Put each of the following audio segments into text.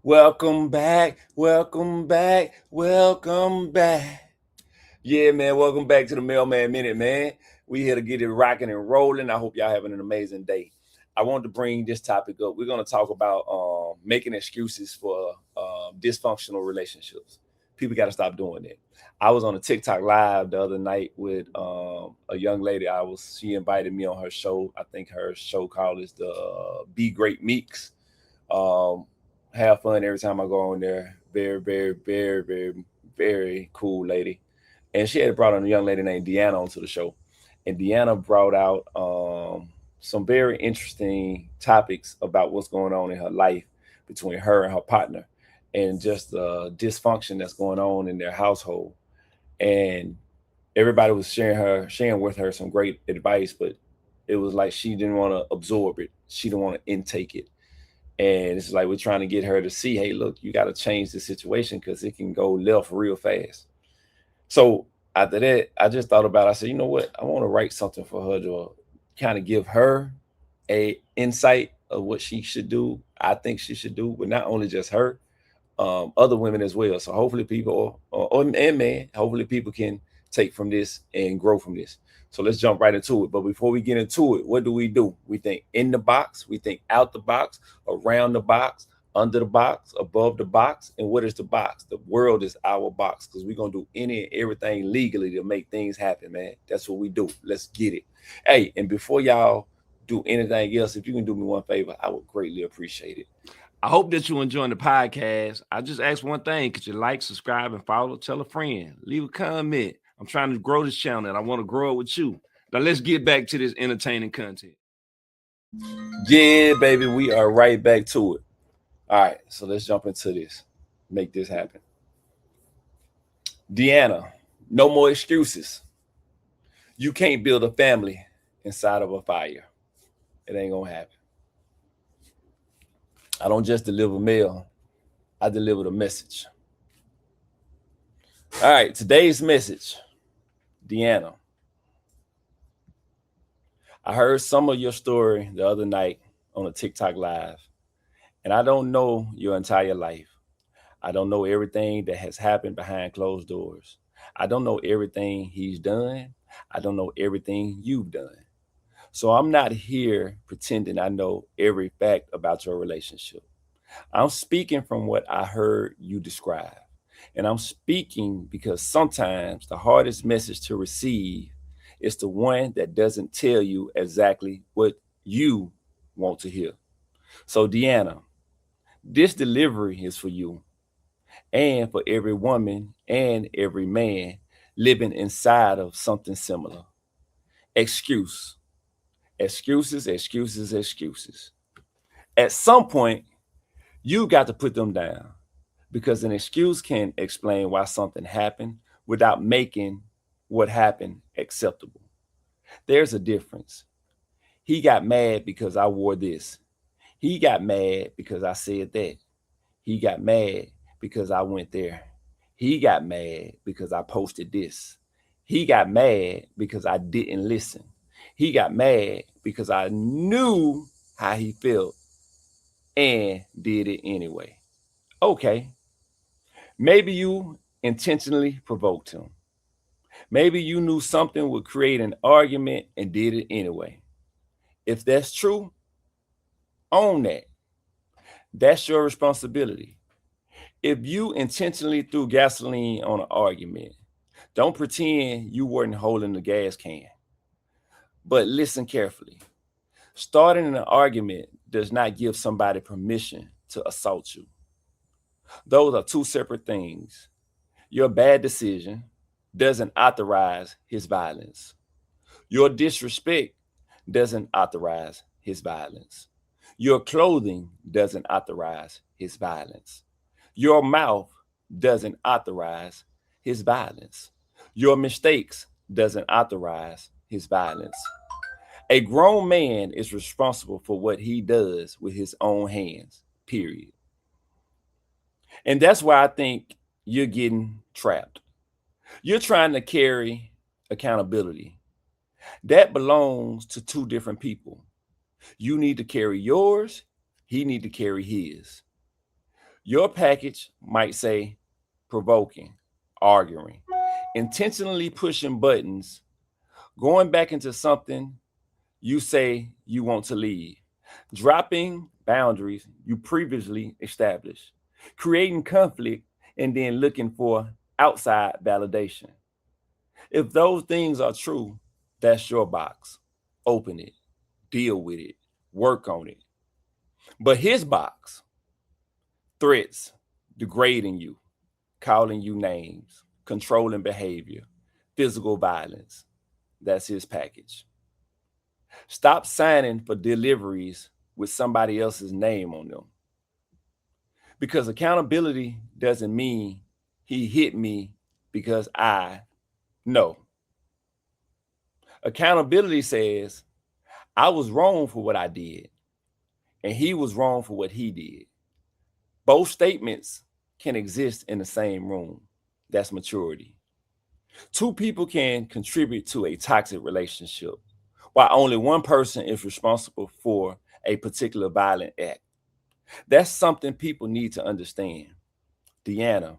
Welcome back, welcome back, welcome back. Yeah, man, welcome back to the Mailman Minute, man. We here to get it rocking and rolling. I hope y'all having an amazing day. I wanted to bring this topic up. We're going to talk about making excuses for dysfunctional relationships. People got to stop doing that. I was on a TikTok live the other night with a young lady. She invited me on her show. I think her show called is the Be Great Meeks. Um, have fun every time I go on there. Very, very, very, very, very cool lady. And she had brought on a young lady named Deanna onto the show. And Deanna brought out some very interesting topics about what's going on in her life between her and her partner and just the dysfunction that's going on in their household. And everybody was sharing with her some great advice, but it was like she didn't want to absorb it. She didn't want to intake it. And it's like we're trying to get her to see, hey, look, you got to change the situation because it can go left real fast. So after that, I just thought about it. I said, you know what? I want to write something for her to kind of give her a insight of what she should do. I think she should do, but not only just her, other women as well. So hopefully people, and men, hopefully people can take from this and grow from this. So let's jump right into it. But before we get into it, what do? We think in the box, we think out the box, around the box, under the box, above the box. And what is the box? The world is our box because we're going to do any and everything legally to make things happen, man. That's what we do. Let's get it. Hey, and before y'all do anything else, if you can do me one favor, I would greatly appreciate it. I hope that you're enjoying the podcast. I just ask one thing. Could you like, subscribe, and follow? Tell a friend. Leave a comment. I'm trying to grow this channel and I want to grow it with you. Now let's get back to this entertaining content. Yeah, baby, we are right back to it. All right, so let's jump into this. Make this happen. Deanna, no more excuses. You can't build a family inside of a fire. It ain't gonna happen. I don't just deliver mail, I deliver the message. All right, today's message, Deanna. I heard some of your story the other night on a TikTok live, and I don't know your entire life. I don't know everything that has happened behind closed doors. I don't know everything he's done. I don't know everything you've done. So I'm not here pretending I know every fact about your relationship. I'm speaking from what I heard you describe. And I'm speaking because sometimes the hardest message to receive is the one that doesn't tell you exactly what you want to hear. So, Deanna, this delivery is for you and for every woman and every man living inside of something similar. Excuse, excuses, excuses, excuses. At some point, you got to put them down because an excuse can explain why something happened without making what happened acceptable. There's a difference. He got mad because I wore this. He got mad because I said that. He got mad because I went there. He got mad because I posted this. He got mad because I didn't listen. He got mad because I knew how he felt and did it anyway. Okay, maybe you intentionally provoked him. Maybe you knew something would create an argument and did it anyway. If that's true, own that. That's your responsibility. If you intentionally threw gasoline on an argument, don't pretend you weren't holding the gas can. But listen carefully. Starting an argument does not give somebody permission to assault you. Those are two separate things. Your bad decision doesn't authorize his violence. Your disrespect doesn't authorize his violence. Your clothing doesn't authorize his violence. Your mouth doesn't authorize his violence. Your mistakes doesn't authorize his violence. A grown man is responsible for what he does with his own hands, period. And that's why I think you're getting trapped. You're trying to carry accountability. That belongs to two different people. You need to carry yours, he need to carry his. Your package might say provoking, arguing, intentionally pushing buttons, going back into something you say you want to leave, dropping boundaries you previously established, creating conflict, and then looking for outside validation. If those things are true, that's your box. Open it, deal with it, work on it. But his box, threats, degrading you, calling you names, controlling behavior, physical violence, that's his package. Stop signing for deliveries with somebody else's name on them. Because accountability doesn't mean he hit me because I know. Accountability says I was wrong for what I did, and he was wrong for what he did. Both statements can exist in the same room. That's maturity. Two people can contribute to a toxic relationship, while only one person is responsible for a particular violent act. That's something people need to understand. Deanna,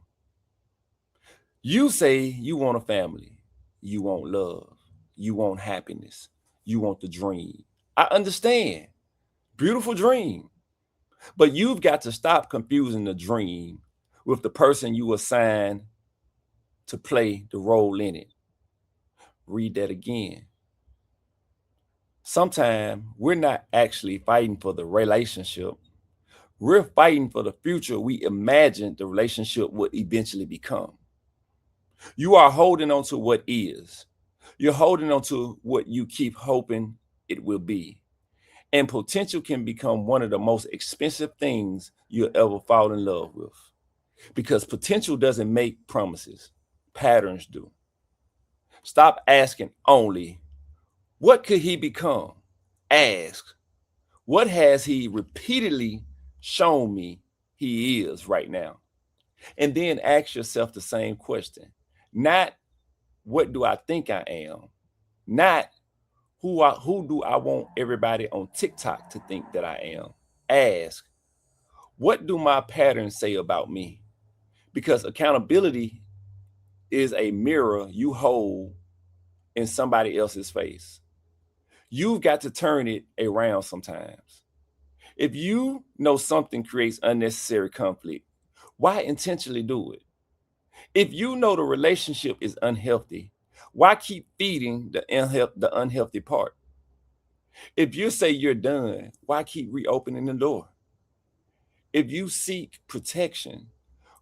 you say you want a family, you want love, you want happiness, you want the dream. I understand. Beautiful dream. But you've got to stop confusing the dream with the person you assign to play the role in it. Read that again. Sometimes we're not actually fighting for the relationship. We're fighting for the future we imagine the relationship would eventually become. You are holding on to what is. You're holding on to what you keep hoping it will be. And potential can become one of the most expensive things you'll ever fall in love with. Because potential doesn't make promises, patterns do. Stop asking only, what could he become? Ask, what has he repeatedly shown me he is right now? And then ask yourself the same question. Not what do I think I am? Not who do I want everybody on TikTok to think that I am? Ask, what do my patterns say about me? Because accountability is a mirror you hold in somebody else's face. You've got to turn it around sometimes. If you know something creates unnecessary conflict, why intentionally do it? If you know the relationship is unhealthy, why keep feeding the unhealthy part? If you say you're done, why keep reopening the door? If you seek protection,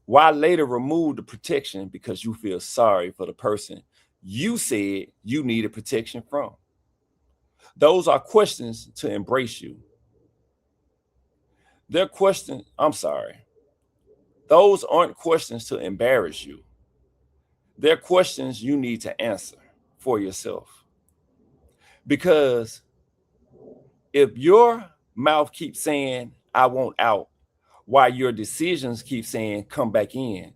why later remove the protection because you feel sorry for the person you said you needed protection from? Those are questions to embrace you. They're questions, I'm sorry. Those aren't questions to embarrass you. They're questions you need to answer for yourself. Because if your mouth keeps saying, I want out, while your decisions keep saying, come back in,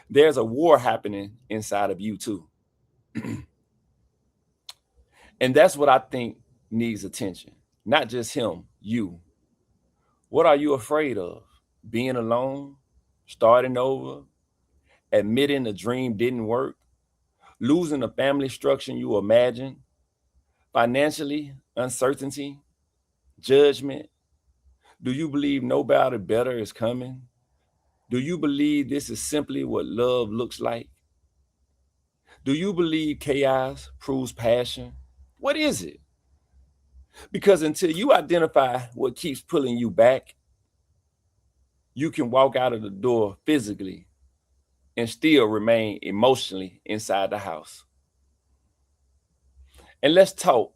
there's a war happening inside of you too. And that's what I think needs attention. Not just him, you. What are you afraid of? Being alone, starting over, admitting the dream didn't work, losing the family structure you imagined, financially, uncertainty, judgment. Do you believe nobody better is coming? Do you believe this is simply what love looks like? Do you believe chaos proves passion? What is it? Because until you identify what keeps pulling you back, you can walk out of the door physically and still remain emotionally inside the house. And let's talk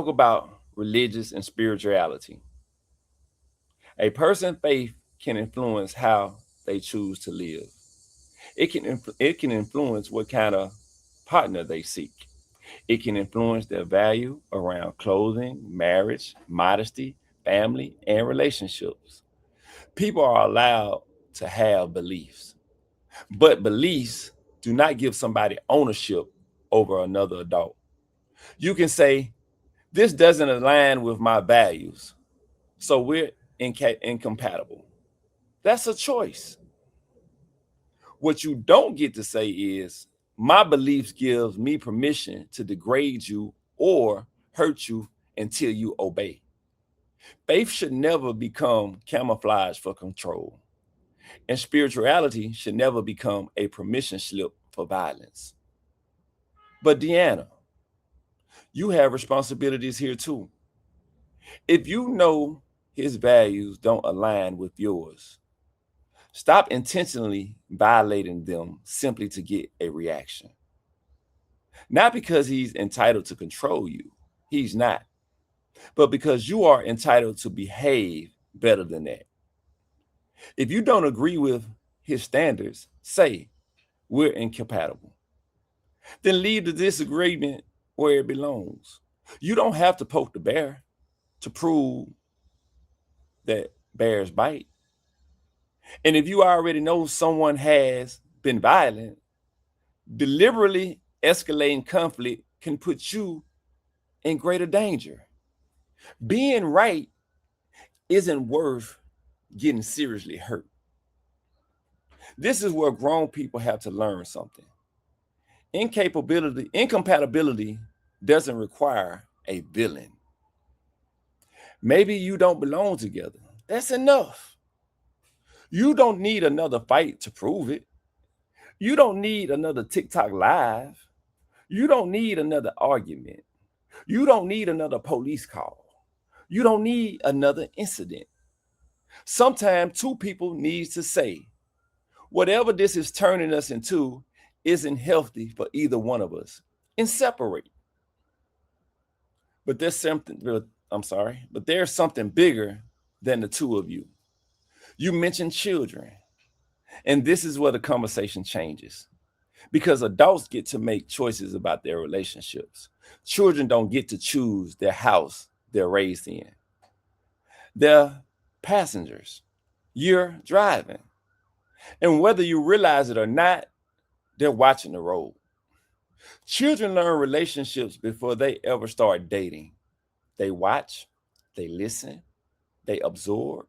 about religious and spirituality. A person's faith can influence how they choose to live. It can influence what kind of partner they seek. It can influence their value around clothing, marriage, modesty, family, and relationships. People are allowed to have beliefs, but beliefs do not give somebody ownership over another adult. You can say, this doesn't align with my values. So incompatible. That's a choice. What you don't get to say is, my beliefs gives me permission to degrade you or hurt you until you obey. Faith should never become camouflage for control, and spirituality should never become a permission slip for violence. But Deanna, you have responsibilities here too. If you know his values don't align with yours, stop intentionally violating them simply to get a reaction. Not because he's entitled to control you, he's not, but because you are entitled to behave better than that. If you don't agree with his standards, say, we're incompatible. Then leave the disagreement where it belongs. You don't have to poke the bear to prove that bears bite. And if you already know someone has been violent, deliberately escalating conflict can put you in greater danger. Being right isn't worth getting seriously hurt. This is where grown people have to learn something. Incompatibility doesn't require a villain. Maybe you don't belong together. That's enough. You don't need another fight to prove it. You don't need another TikTok live. You don't need another argument. You don't need another police call. You don't need another incident. Sometimes two people need to say, whatever this is turning us into isn't healthy for either one of us, and separate. But there's something, but there's something bigger than the two of you. You mentioned children, and this is where the conversation changes because adults get to make choices about their relationships. Children don't get to choose their house they're raised in. They're passengers. You're driving. And whether you realize it or not, they're watching the road. Children learn relationships before they ever start dating. They watch, they listen, they absorb,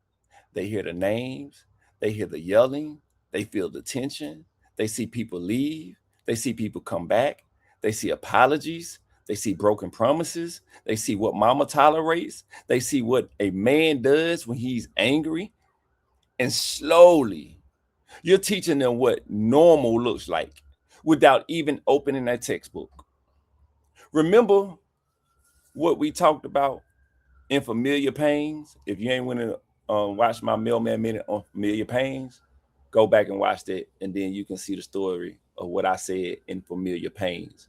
they hear the names, they hear the yelling, they feel the tension, they see people leave, they see people come back, they see apologies, they see broken promises, they see what mama tolerates, they see what a man does when he's angry. And slowly, you're teaching them what normal looks like without even opening that textbook. Remember what we talked about in Familiar Pains? If you ain't want to watch my Mailman Minute on Familiar Pains, go back and watch that, and then you can see the story of what I said in Familiar Pains.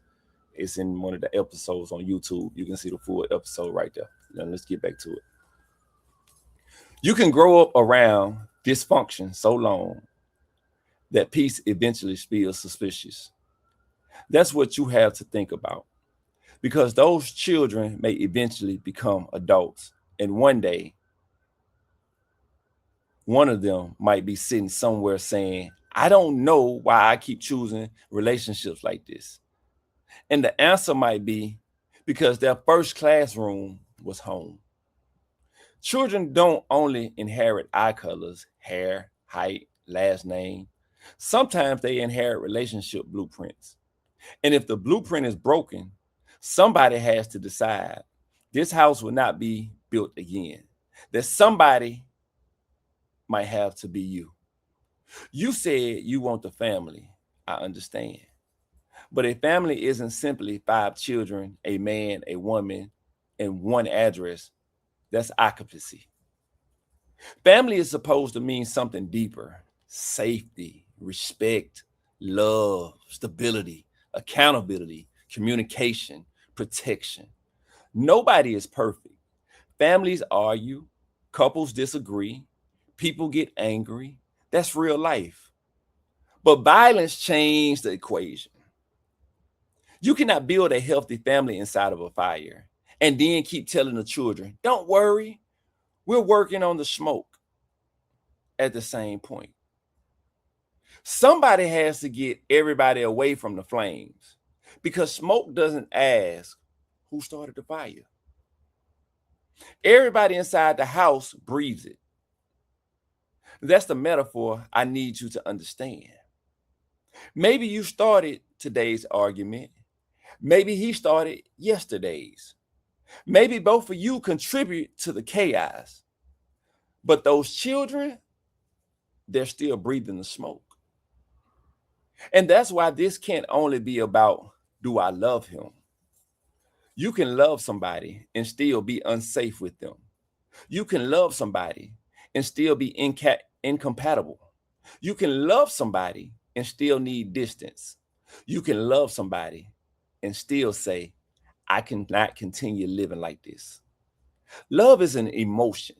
It's in one of the episodes on YouTube. You can see the full episode right there. Now let's get back to it. You can grow up around dysfunction so long that peace eventually feels suspicious. That's what you have to think about because those children may eventually become adults. And one day, one of them might be sitting somewhere saying, I don't know why I keep choosing relationships like this. And the answer might be because their first classroom was home. Children don't only inherit eye colors, hair, height, last name. Sometimes they inherit relationship blueprints. And if the blueprint is broken, somebody has to decide this house will not be built again. That somebody might have to be you. You said you want the family. I understand. But a family isn't simply 5 children, a man, a woman, and one address. That's occupancy. Family is supposed to mean something deeper: safety, respect, love, stability, accountability, communication, protection. Nobody is perfect. Families argue, couples disagree, people get angry. That's real life. But violence changed the equation. You cannot build a healthy family inside of a fire and then keep telling the children, don't worry, we're working on the smoke at the same point. Somebody has to get everybody away from the flames because smoke doesn't ask who started the fire. Everybody inside the house breathes it. That's the metaphor I need you to understand. Maybe you started today's argument. Maybe he started yesterday's. Maybe both of you contribute to the chaos. But those children, they're still breathing the smoke. And that's why this can't only be about, do I love him? You can love somebody and still be unsafe with them. You can love somebody and still be incompatible. You can love somebody and still need distance. You can love somebody and still say, I cannot continue living like this. Love is an emotion.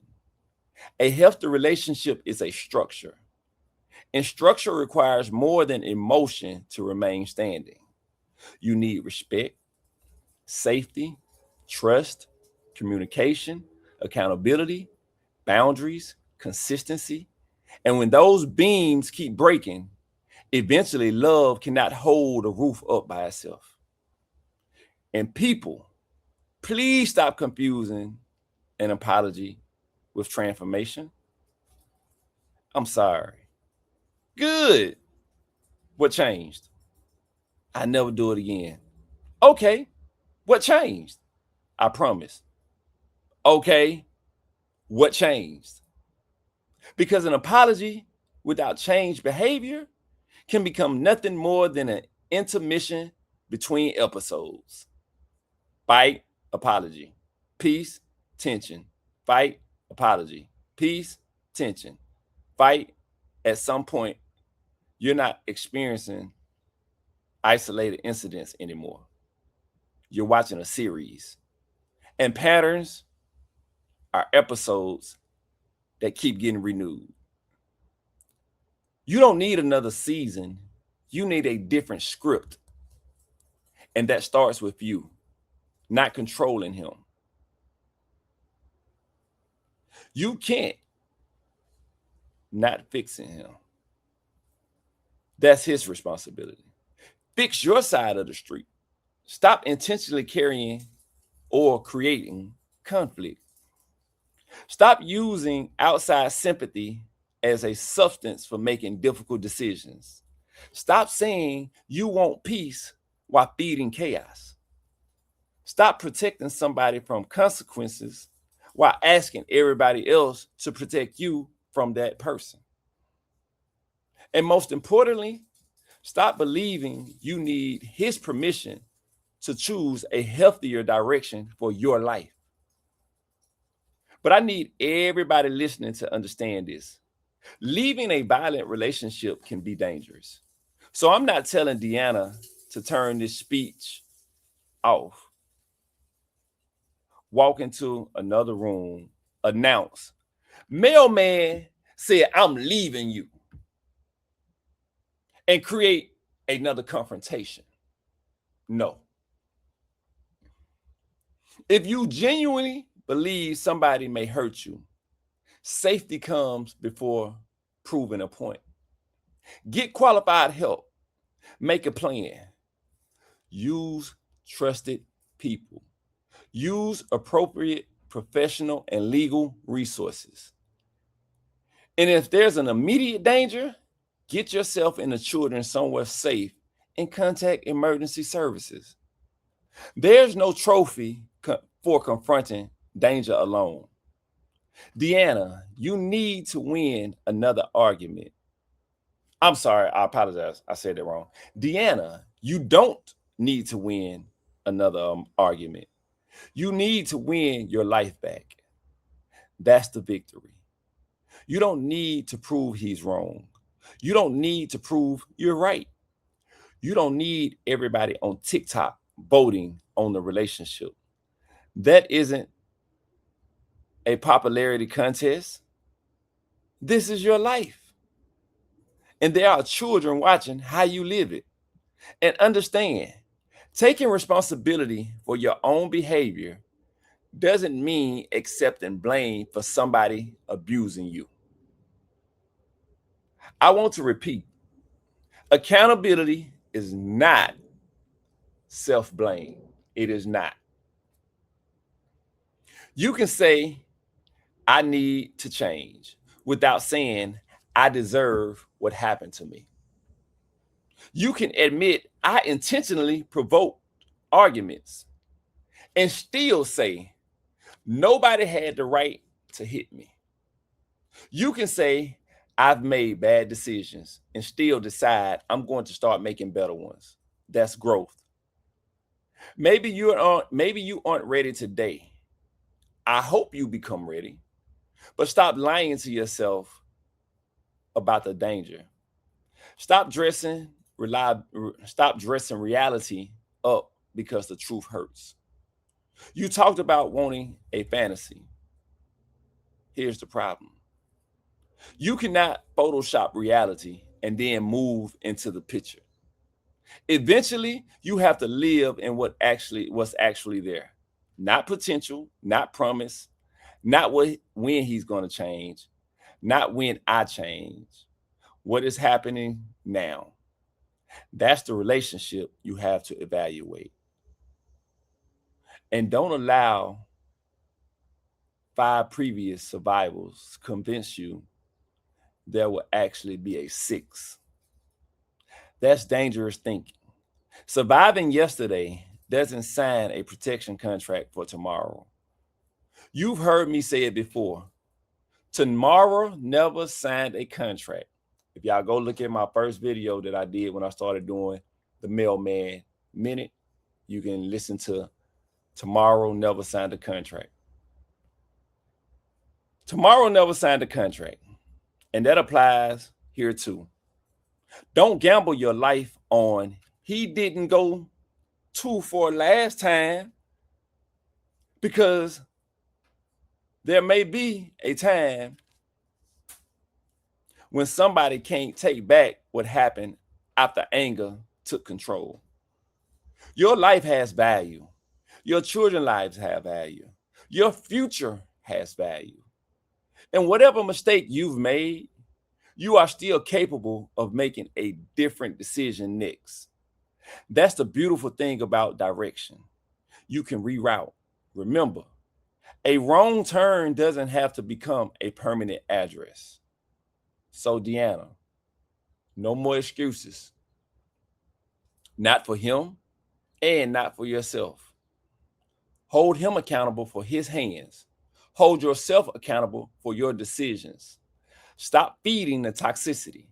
A healthy relationship is a structure. And structure requires more than emotion to remain standing. You need respect, safety, trust, communication, accountability, boundaries, consistency. And when those beams keep breaking, eventually love cannot hold a roof up by itself. And people, please stop confusing an apology with transformation. I'm sorry. Good. What changed? I never do it again. Okay. What changed? I promise. Okay. What changed? Because an apology without changed behavior can become nothing more than an intermission between episodes. Fight, apology. Peace, tension. Fight, apology. Peace, tension. Fight. At some point, you're not experiencing isolated incidents anymore. You're watching a series. And patterns are episodes that keep getting renewed. You don't need another season. You need a different script. And that starts with you, not controlling him. You can't not fixing him. That's his responsibility. Fix your side of the street. Stop intentionally carrying or creating conflict. Stop using outside sympathy as a substance for making difficult decisions. Stop saying you want peace while feeding chaos. Stop protecting somebody from consequences while asking everybody else to protect you from that person. And most importantly, stop believing you need his permission to choose a healthier direction for your life. But I need everybody listening to understand this. Leaving a violent relationship can be dangerous. So I'm not telling Deanna to turn this speech off, walk into another room, announce, mailman said, I'm leaving you, and create another confrontation. No. If you genuinely believe somebody may hurt you, safety comes before proving a point. Get qualified help. Make a plan. Use trusted people. Use appropriate professional and legal resources. And if there's an immediate danger, get yourself and the children somewhere safe and contact emergency services. There's no trophy for confronting danger alone. Deanna, you need to win another argument. I'm sorry, I apologize. I said it wrong. Deanna, you don't need to win another argument. You need to win your life back. That's the victory. You don't need to prove he's wrong. You don't need to prove you're right. You don't need everybody on TikTok voting on the relationship. That isn't a popularity contest. This is your life. And there are children watching how you live it. And understand, taking responsibility for your own behavior doesn't mean accepting blame for somebody abusing you. I want to repeat, accountability is not self-blame. It is not. You can say, I need to change without saying, I deserve what happened to me. You can admit, I intentionally provoked arguments and still say, nobody had the right to hit me. You can say, I've made bad decisions and still decide I'm going to start making better ones. That's growth. Maybe you aren't ready today. I hope you become ready. But stop lying to yourself about the danger. Stop dressing stop dressing reality up because the truth hurts. You talked about wanting a fantasy. Here's the problem. You cannot Photoshop reality and then move into the picture. Eventually, you have to live in what's actually there. Not potential, not promise, not when he's going to change, not when I change. What is happening now? That's the relationship you have to evaluate. And don't allow 5 previous survivals convince you there will actually be a 6. That's dangerous thinking. Surviving yesterday doesn't sign a protection contract for tomorrow. You've heard me say it before. Tomorrow never signed a contract. If y'all go look at my first video that I did when I started doing the Mailman Minute, you can listen to Tomorrow Never Signed a Contract. Tomorrow never signed a contract. And that applies here too. Don't gamble your life on he didn't go 2 for last time, because there may be a time when somebody can't take back what happened after anger took control. Your life has value. Your children's lives have value. Your future has value. And whatever mistake you've made, you are still capable of making a different decision next. That's the beautiful thing about direction. You can reroute. Remember, a wrong turn doesn't have to become a permanent address. So, Deanna, no more excuses. Not for him and not for yourself. Hold him accountable for his hands. Hold yourself accountable for your decisions. Stop feeding the toxicity.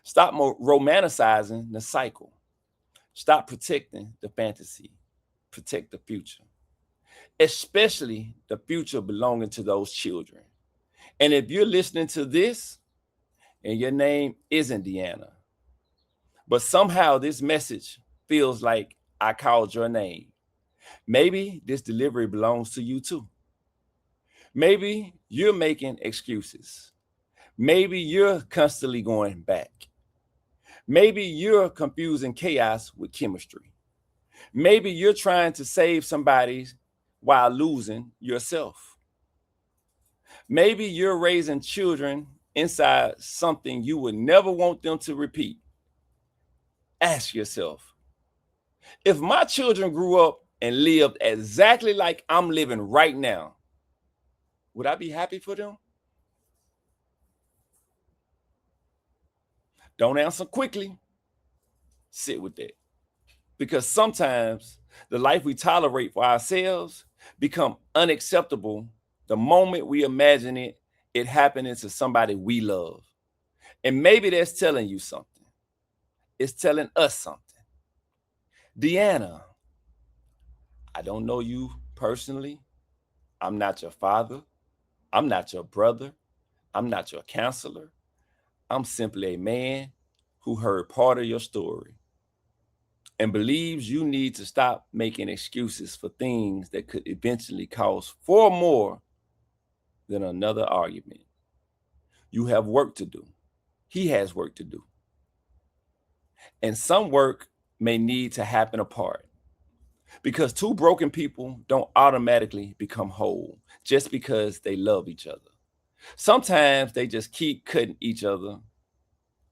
Stop romanticizing the cycle. Stop protecting the fantasy. Protect the future, especially the future belonging to those children. And if you're listening to this and your name isn't Deanna, but somehow this message feels like I called your name, maybe this delivery belongs to you too. Maybe you're making excuses. Maybe you're constantly going back. Maybe you're confusing chaos with chemistry. Maybe you're trying to save somebody while losing yourself. Maybe you're raising children inside something you would never want them to repeat. Ask yourself, if my children grew up and lived exactly like I'm living right now, would I be happy for them? Don't answer quickly. Sit with that. Because sometimes the life we tolerate for ourselves become unacceptable the moment we imagine it happening to somebody we love. And maybe that's telling you something. It's telling us something. Deanna, I don't know you personally. I'm not your father. I'm not your brother. I'm not your counselor. I'm simply a man who heard part of your story and believes you need to stop making excuses for things that could eventually cause far more than another argument. You have work to do. He has work to do. And some work may need to happen apart, because two broken people don't automatically become whole just because they love each other. Sometimes they just keep cutting each other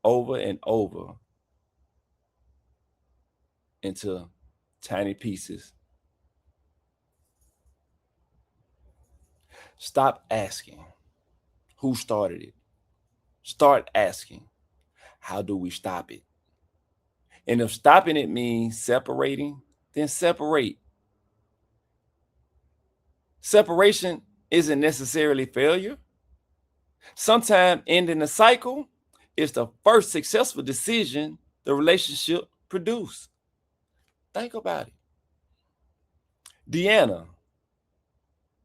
over and over into tiny pieces. Stop asking who started it. Start asking, how do we stop it? And if stopping it means separating, then separate. Separation isn't necessarily failure. Sometimes ending the cycle is the first successful decision the relationship produced. Think about it. Deanna,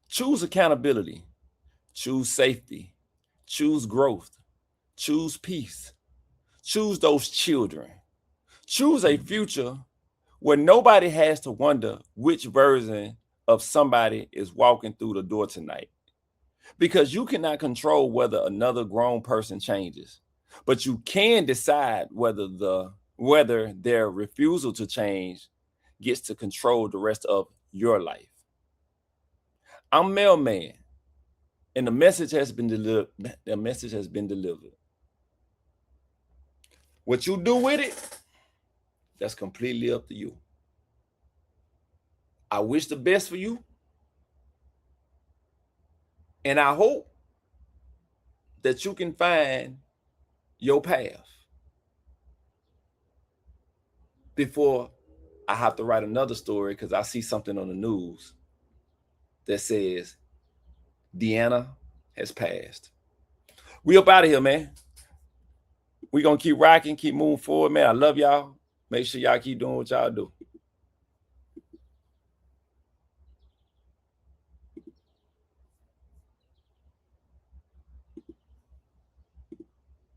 choose accountability, choose safety, choose growth, choose peace, choose those children, choose a future where nobody has to wonder which version of somebody is walking through the door tonight. Because you cannot control whether another grown person changes, but you can decide whether their refusal to change gets to control the rest of your life. I'm Mailman, and the message has been delivered. The message has been delivered. What you do with it, that's completely up to you. I wish the best for you, and I hope that you can find your path before I have to write another story because I see something on the news that says Deanna has passed. We up out of here, man. We gonna keep rocking, keep moving forward, man. I love y'all. Make sure y'all keep doing what y'all do.